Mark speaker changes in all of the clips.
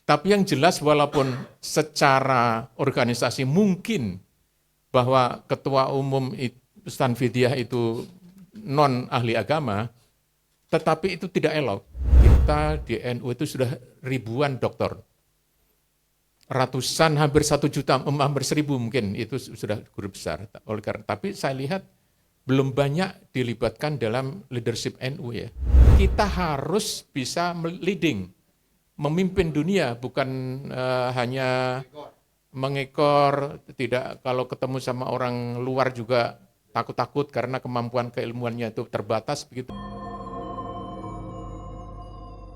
Speaker 1: Tapi yang jelas walaupun secara organisasi mungkin bahwa ketua umum Stan Vidya itu non ahli agama, tetapi itu tidak elok. Kita di NU itu sudah ribuan dokter, ratusan, hampir 1 juta, hampir 1.000 mungkin, itu sudah guru besar. Oleh karena, tapi saya lihat belum banyak dilibatkan dalam leadership NU ya. Kita harus bisa leading, memimpin dunia, bukan hanya mengekor, tidak kalau ketemu sama orang luar juga takut-takut karena kemampuan keilmuannya itu terbatas begitu.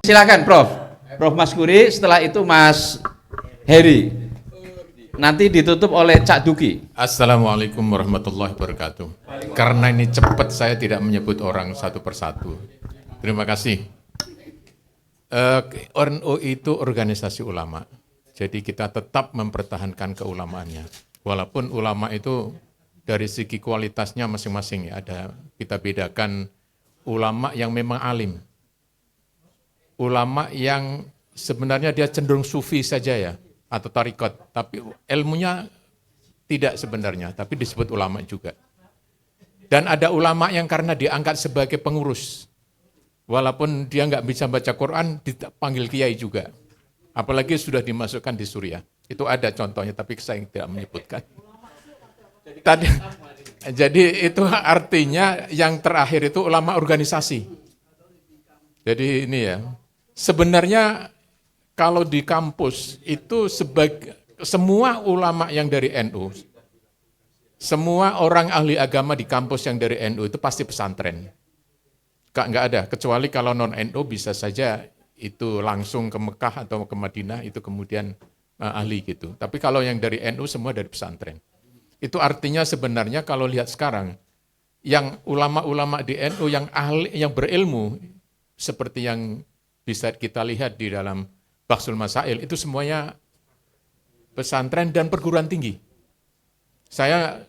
Speaker 2: Silakan Prof Maskuri, setelah itu Mas Heri. Nanti ditutup oleh Cak Duki.
Speaker 1: Assalamualaikum warahmatullahi wabarakatuh. Karena ini cepat saya tidak menyebut orang satu persatu. Terima kasih. NU itu organisasi ulama. Jadi kita tetap mempertahankan keulamaannya. Walaupun ulama itu dari segi kualitasnya masing-masing ya, ada kita bedakan ulama yang memang alim. Ulama yang sebenarnya dia cenderung sufi saja ya, atau tarikot, tapi ilmunya tidak sebenarnya, tapi disebut ulama juga. Dan ada ulama yang karena diangkat sebagai pengurus, walaupun dia nggak bisa baca Quran, dipanggil kiai juga. Apalagi sudah dimasukkan di Suriah. Itu ada contohnya, tapi saya tidak menyebutkan. Jadi itu artinya yang terakhir itu ulama organisasi. Jadi ini ya, sebenarnya kalau di kampus itu semua ulama yang dari NU, semua orang ahli agama di kampus yang dari NU itu pasti pesantren. Nggak ada, kecuali kalau non-NU bisa saja itu langsung ke Mekah atau ke Madinah, itu kemudian ahli gitu. Tapi kalau yang dari NU semua dari pesantren. Itu artinya sebenarnya kalau lihat sekarang, yang ulama-ulama di NU yang ahli, yang berilmu, seperti yang bisa kita lihat di dalam Bahsul Masail, itu semuanya pesantren dan perguruan tinggi. Saya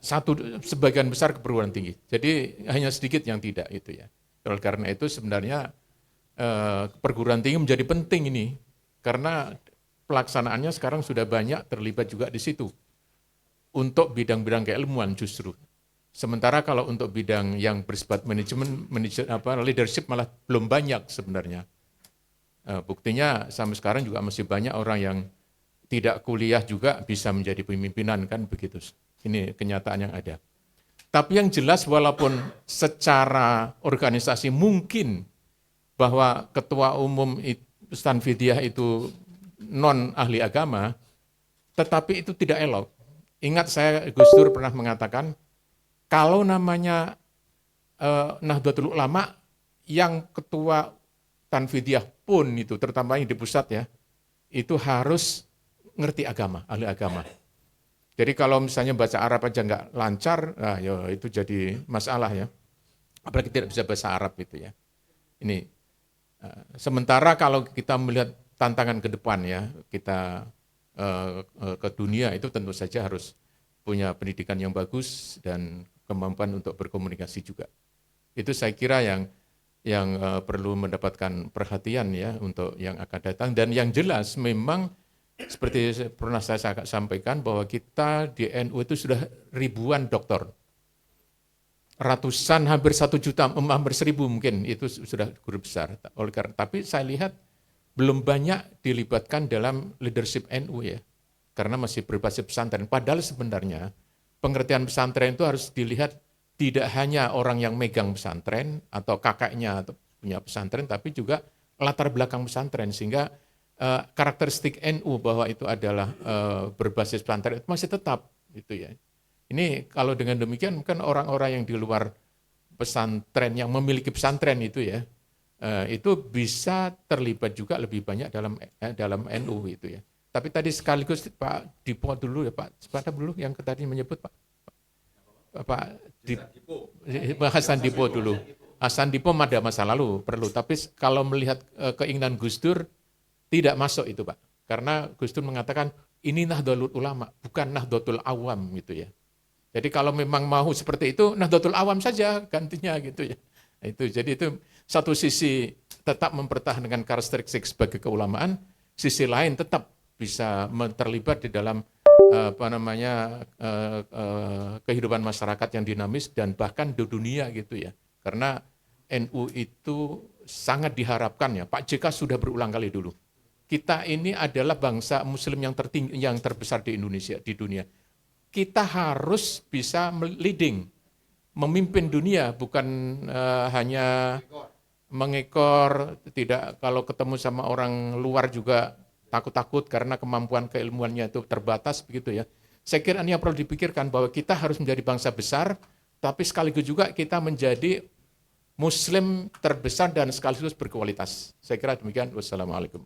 Speaker 1: sebagian besar ke perguruan tinggi, jadi hanya sedikit yang tidak itu ya. Oleh karena itu sebenarnya perguruan tinggi menjadi penting ini, karena pelaksanaannya sekarang sudah banyak terlibat juga di situ, untuk bidang-bidang keilmuan justru. Sementara kalau untuk bidang yang bersifat manajemen, leadership malah belum banyak sebenarnya. Buktinya sampai sekarang juga masih banyak orang yang tidak kuliah juga bisa menjadi pemimpinan, kan begitu. Ini kenyataan yang ada. Tapi yang jelas walaupun secara organisasi mungkin bahwa ketua umum Stan Vidya itu non ahli agama, tetapi itu tidak elok. Ingat saya Gus Dur pernah mengatakan, kalau namanya Nahdlatul Ulama yang ketua Stan Vidya pun itu, terutama yang di pusat ya, itu harus ngerti agama, ahli agama. Jadi kalau misalnya baca Arab aja nggak lancar, nah ya itu jadi masalah ya. Apalagi tidak bisa bahasa Arab itu ya. Ini sementara kalau kita melihat tantangan ke depan ya, kita ke dunia itu tentu saja harus punya pendidikan yang bagus dan kemampuan untuk berkomunikasi juga. Itu saya kira yang perlu mendapatkan perhatian ya untuk yang akan datang. Dan yang jelas memang seperti pernah saya sampaikan bahwa kita di NU itu sudah ribuan dokter, ratusan, hampir 1 juta, hampir 1.000 mungkin, itu sudah guru besar. Oleh karena, tapi saya lihat belum banyak dilibatkan dalam leadership NU ya, karena masih berbasis pesantren. Padahal sebenarnya pengertian pesantren itu harus dilihat tidak hanya orang yang megang pesantren atau kakaknya atau punya pesantren, tapi juga latar belakang pesantren, sehingga karakteristik NU bahwa itu adalah berbasis pesantren itu masih tetap gitu ya. Ini kalau dengan demikian kan orang-orang yang di luar pesantren yang memiliki pesantren itu ya, itu bisa terlibat juga lebih banyak dalam NU itu ya. Tapi tadi sekaligus Pak Dipo dulu ya, Pak dulu yang tadi menyebut Hasan Dipo dulu. Hasan Dipo ada masa lalu perlu, tapi kalau melihat keinginan Gus Dur tidak masuk itu Pak. Karena Gus Dur mengatakan ini Nahdlatul Ulama, bukan Nahdlatul Awam gitu ya. Jadi kalau memang mau seperti itu, Nahdlatul Awam saja gantinya gitu ya. Itu jadi itu satu sisi tetap mempertahankan karakteristik sebagai keulamaan, sisi lain tetap bisa terlibat di dalam kehidupan masyarakat yang dinamis dan bahkan di dunia gitu ya. Karena NU itu sangat diharapkan ya. Pak JK sudah berulang kali dulu. Kita ini adalah bangsa Muslim yang tertinggi, yang terbesar di Indonesia, di dunia. Kita harus bisa leading, memimpin dunia, bukan hanya mengekor, tidak kalau ketemu sama orang luar juga takut-takut karena kemampuan keilmuannya itu terbatas begitu ya. Saya kira ini yang perlu dipikirkan bahwa kita harus menjadi bangsa besar, tapi sekaligus juga kita menjadi Muslim terbesar dan sekaligus berkualitas. Saya kira demikian. Wassalamualaikum.